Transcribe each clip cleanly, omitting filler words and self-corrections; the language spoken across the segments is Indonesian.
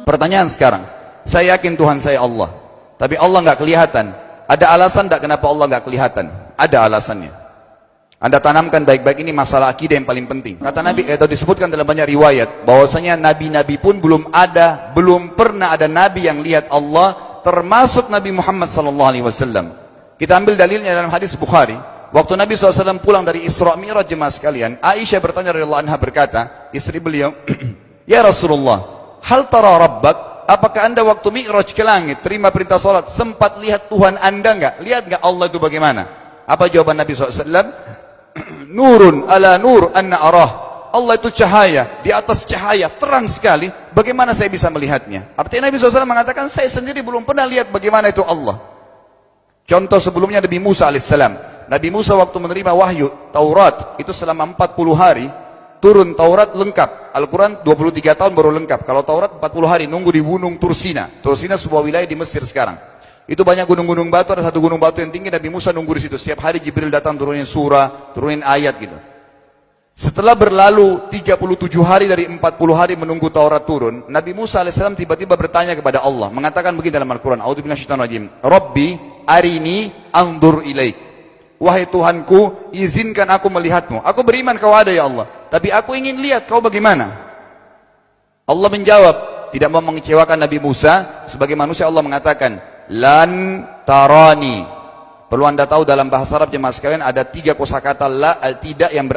Pertanyaan sekarang, saya yakin Tuhan saya Allah, tapi Allah nggak kelihatan. Ada alasan tak kenapa Allah nggak kelihatan? Ada alasannya. Anda tanamkan baik-baik, ini masalah akidah yang paling penting. Kata Nabi, atau disebutkan dalam banyak riwayat, bahwasanya nabi-nabi pun belum pernah ada nabi yang lihat Allah, termasuk Nabi Muhammad SAW. Kita ambil dalilnya dalam hadis Bukhari. Waktu Nabi SAW pulang dari Isra Mi'raj, jemaah sekalian, Aisyah bertanya radhiyallahu anha, berkata, istri beliau, ya Rasulullah, hal tara rabbak? Apakah anda waktu Mi'raj ke langit, terima perintah salat, sempat lihat Tuhan anda enggak? Lihat enggak Allah itu bagaimana? Apa jawaban Nabi SAW? Nurun ala nur anna arah. Allah itu cahaya, di atas cahaya, terang sekali. Bagaimana saya bisa melihatnya? Artinya Nabi SAW mengatakan, saya sendiri belum pernah lihat bagaimana itu Allah. Contoh sebelumnya Nabi Musa alaihissalam. Nabi Musa waktu menerima wahyu Taurat, itu selama 40 hari, turun Taurat lengkap. Al-Quran 23 tahun baru lengkap. Kalau Taurat 40 hari, nunggu di gunung Tursina. Tursina sebuah wilayah di Mesir sekarang. Itu banyak gunung-gunung batu, ada satu gunung batu yang tinggi, Nabi Musa nunggu di situ. Setiap hari Jibril datang turunin surah, turunin ayat gitu. Setelah berlalu 37 hari dari 40 hari menunggu Taurat turun, Nabi Musa alaihissalam tiba-tiba bertanya kepada Allah, mengatakan begini dalam Al-Quran, A'udzu minasyaitonir rajim, Rabbi arini anzur ilaik. Wahai Tuhanku, izinkan aku melihatmu. Aku beriman kau ada ya Allah, tapi aku ingin lihat kau bagaimana. Allah menjawab, tidak mau mengecewakan Nabi Musa, sebagai manusia Allah mengatakan, lan tarani. Perlu anda tahu dalam bahasa Arab jemaah sekalian ada 3 kosakata la, tidak yang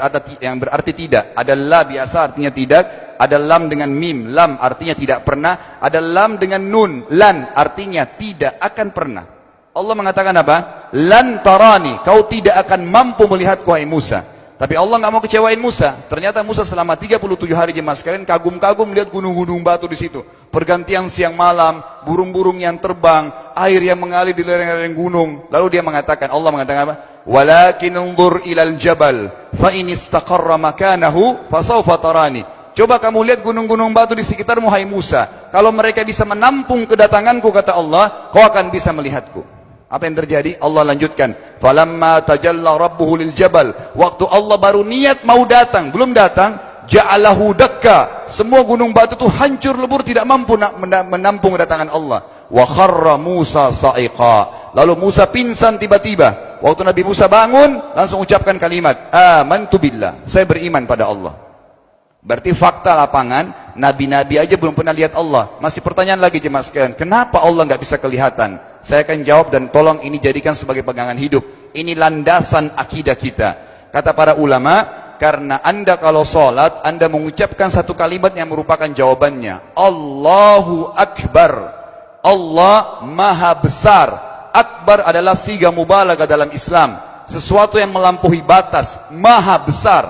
berarti tidak. Ada la biasa artinya tidak, ada lam dengan mim, lam artinya tidak pernah, ada lam dengan nun, lan artinya tidak akan pernah. Allah mengatakan apa? Lan tarani, kau tidak akan mampu melihatku wahai Musa. Tapi Allah nggak mau kecewain Musa. Ternyata Musa selama 37 hari jemaah sekalian kagum-kagum melihat gunung-gunung batu di situ. Pergantian siang malam, burung-burung yang terbang, air yang mengalir di lereng-lereng gunung. Lalu dia mengatakan, Allah mengatakan apa? Walakin unzur ilal jabal, fa in istaqarra makanahu fasawfa tarani. Coba kamu lihat gunung-gunung batu di sekitarmu hai Musa. Kalau mereka bisa menampung kedatanganku, kata Allah, kau akan bisa melihatku. Apa yang terjadi? Allah lanjutkan, falamma tajalla rabbuhu lil jabal, waktu Allah baru niat mau datang, belum datang, ja'alahu dakka, semua gunung batu itu hancur lebur, tidak mampu menampung kedatangan Allah. Wa kharra Musa sa'iqa, lalu Musa pingsan tiba-tiba. Waktu Nabi Musa bangun, langsung ucapkan kalimat, amantu billah, saya beriman pada Allah. Berarti fakta lapangan, nabi-nabi aja belum pernah lihat Allah. Masih pertanyaan lagi jemaah sekalian, kenapa Allah nggak bisa kelihatan? Saya akan jawab dan tolong ini jadikan sebagai pegangan hidup. Ini landasan akidah kita. Kata para ulama, karena anda kalau sholat, anda mengucapkan satu kalimat yang merupakan jawabannya. Allahu Akbar. Allah Maha Besar. Akbar adalah siga mubalaghah dalam Islam. Sesuatu yang melampaui batas. Maha Besar.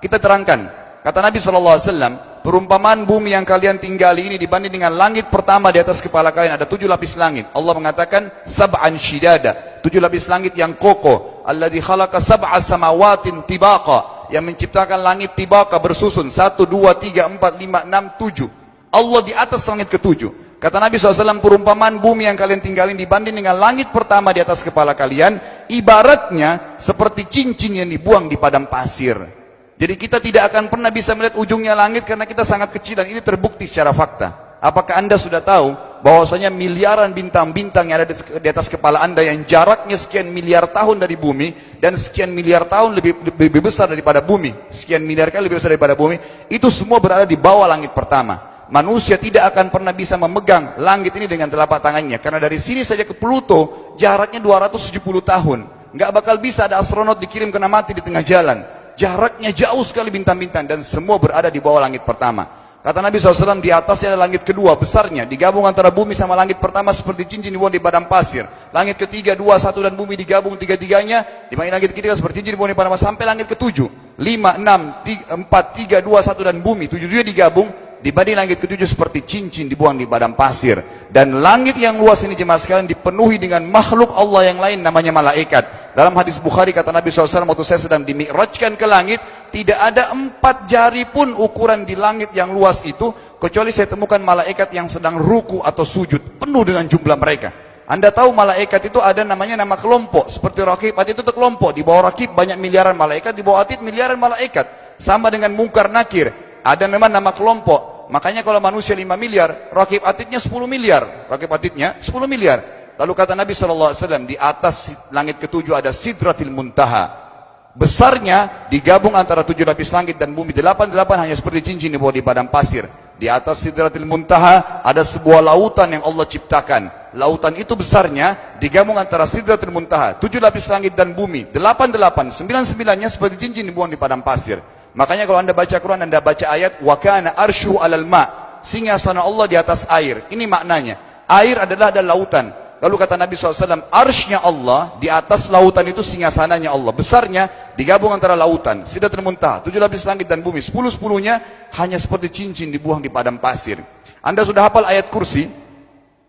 Kita terangkan. Kata Nabi SAW, perumpamaan bumi yang kalian tinggali ini dibanding dengan langit pertama di atas kepala kalian, ada 7 lapis langit. Allah mengatakan, sab'an shidada, 7 lapis langit yang kokoh. Alladzi khalaqa sab'a samawatin tibaqa, yang menciptakan langit tibaqa bersusun, 1, 2, 3, 4, 5, 6, 7. Allah di atas langit ke-7. Kata Nabi SAW, perumpamaan bumi yang kalian tinggalin dibanding dengan langit pertama di atas kepala kalian, ibaratnya seperti cincin yang dibuang di padang pasir. Jadi kita tidak akan pernah bisa melihat ujungnya langit karena kita sangat kecil, dan ini terbukti secara fakta. Apakah anda sudah tahu bahwasanya miliaran bintang-bintang yang ada di atas kepala anda yang jaraknya sekian miliar tahun dari bumi dan sekian miliar tahun lebih besar daripada bumi, sekian miliar kali lebih besar daripada bumi, itu semua berada di bawah langit pertama. Manusia tidak akan pernah bisa memegang langit ini dengan telapak tangannya, karena dari sini saja ke Pluto jaraknya 270 tahun. Nggak bakal bisa ada astronot dikirim kena mati di tengah jalan. Jaraknya jauh sekali bintang-bintang, dan semua berada di bawah langit pertama. Kata Nabi SAW, di atasnya ada langit kedua besarnya, digabung antara bumi sama langit pertama seperti cincin dibuang di padang pasir. Langit ketiga, 2, 1 dan bumi digabung tiga-tiganya, di mana langit ketiga seperti cincin dibuang di padang pasir, sampai langit ke-7, 5, 6, 4, 3, 2, 1 dan bumi 7 digabung, dibanding langit ke-7 seperti cincin dibuang di padang pasir. Dan langit yang luas ini jemaah sekalian dipenuhi dengan makhluk Allah yang lain namanya malaikat. Dalam hadis Bukhari kata Nabi SAW, waktu saya sedang dimi'rajkan ke langit, tidak ada 4 jari pun ukuran di langit yang luas itu, kecuali saya temukan malaikat yang sedang ruku atau sujud, penuh dengan jumlah mereka. Anda tahu malaikat itu ada namanya nama kelompok, seperti Rakib, Atid itu kelompok. Di bawah Rakib banyak miliaran malaikat, di bawah Atid miliaran malaikat. Sama dengan Munkar Nakir, ada memang nama kelompok. Makanya kalau manusia 5 miliar, rakib atidnya 10 miliar. Rakib atidnya 10 miliar. Lalu kata Nabi SAW, di atas langit ketujuh ada Sidratil Muntaha. Besarnya digabung antara 7 lapis langit dan bumi. 8 hanya seperti cincin di bawah di padang pasir. Di atas Sidratil Muntaha ada sebuah lautan yang Allah ciptakan. Lautan itu besarnya digabung antara Sidratil Muntaha, 7 lapis langit dan bumi. 8, 9-9-nya seperti cincin dibuang di padang pasir. Makanya kalau anda baca Quran, anda baca ayat wa kana arsyu alal ma, singgasana Allah di atas air. Ini maknanya, air adalah ada lautan. Lalu kata Nabi SAW, arsy-nya Allah di atas lautan itu singgasananya Allah. Besarnya digabung antara lautan, Sidratul Muntaha, 7 lapis langit dan bumi. 10-10-nya hanya seperti cincin dibuang di padang pasir. Anda sudah hafal ayat kursi?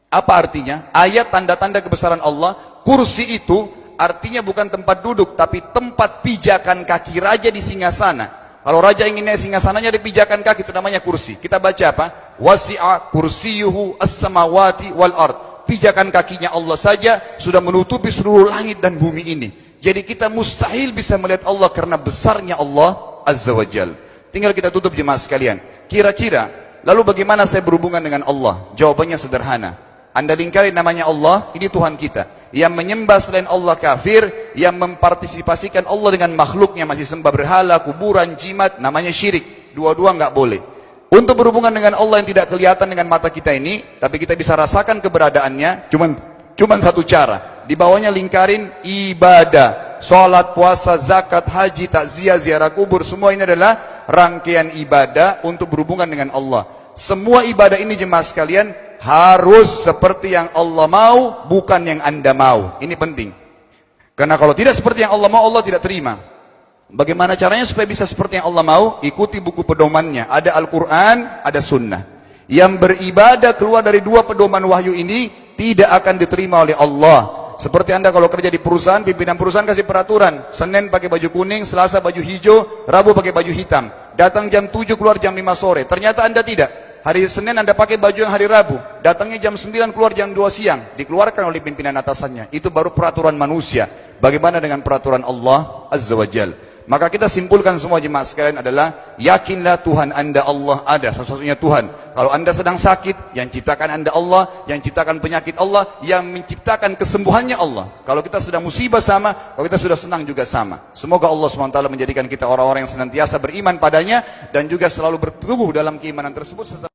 Apa artinya? Ayat tanda-tanda kebesaran Allah. Kursi itu artinya bukan tempat duduk, tapi tempat pijakan kaki raja di singgasana. Kalau raja ingin naik singgasananya di pijakan kaki, itu namanya kursi. Kita baca apa? Wasi'a kursiyuhu as-samawati wal ard. Pijakan kakinya Allah saja sudah menutupi seluruh langit dan bumi ini. Jadi kita mustahil bisa melihat Allah karena besarnya Allah Azza wa Jal. Tinggal kita tutup jemaah sekalian. Kira-kira, lalu bagaimana saya berhubungan dengan Allah? Jawabannya sederhana. Anda lingkari namanya Allah, ini Tuhan kita. Yang menyembah selain Allah kafir, yang mempartisipasikan Allah dengan makhluknya, masih sembah berhala, kuburan, jimat, namanya syirik. Dua-dua nggak boleh. Untuk berhubungan dengan Allah yang tidak kelihatan dengan mata kita ini, tapi kita bisa rasakan keberadaannya, cuman satu cara. Di bawahnya lingkarin ibadah, sholat, puasa, zakat, haji, takziah, ziarah kubur, semua ini adalah rangkaian ibadah untuk berhubungan dengan Allah. Semua ibadah ini jemaah sekalian harus seperti yang Allah mau, bukan yang Anda mau. Ini penting. Karena kalau tidak seperti yang Allah mau, Allah tidak terima. Bagaimana caranya supaya bisa seperti yang Allah mau? Ikuti buku pedomannya. Ada Al-Quran, ada Sunnah. Yang beribadah keluar dari 2 pedoman wahyu ini tidak akan diterima oleh Allah. Seperti Anda kalau kerja di perusahaan, pimpinan perusahaan kasih peraturan. Senin pakai baju kuning, Selasa baju hijau, Rabu pakai baju hitam. Datang jam 7, keluar jam 5 sore. Ternyata Anda tidak. Hari Senin Anda pakai baju yang hari Rabu. Datangnya jam 9, keluar jam 2 siang. Dikeluarkan oleh pimpinan atasannya. Itu baru peraturan manusia. Bagaimana dengan peraturan Allah Azza wa Jal? Maka kita simpulkan semua jemaah sekalian adalah, yakinlah Tuhan Anda Allah ada, satu-satunya Tuhan. Kalau Anda sedang sakit, yang ciptakan Anda Allah, yang ciptakan penyakit Allah, yang menciptakan kesembuhannya Allah. Kalau kita sedang musibah sama, kalau kita sudah senang juga sama. Semoga Allah SWT menjadikan kita orang-orang yang senantiasa beriman padanya, dan juga selalu bertumbuh dalam keimanan tersebut.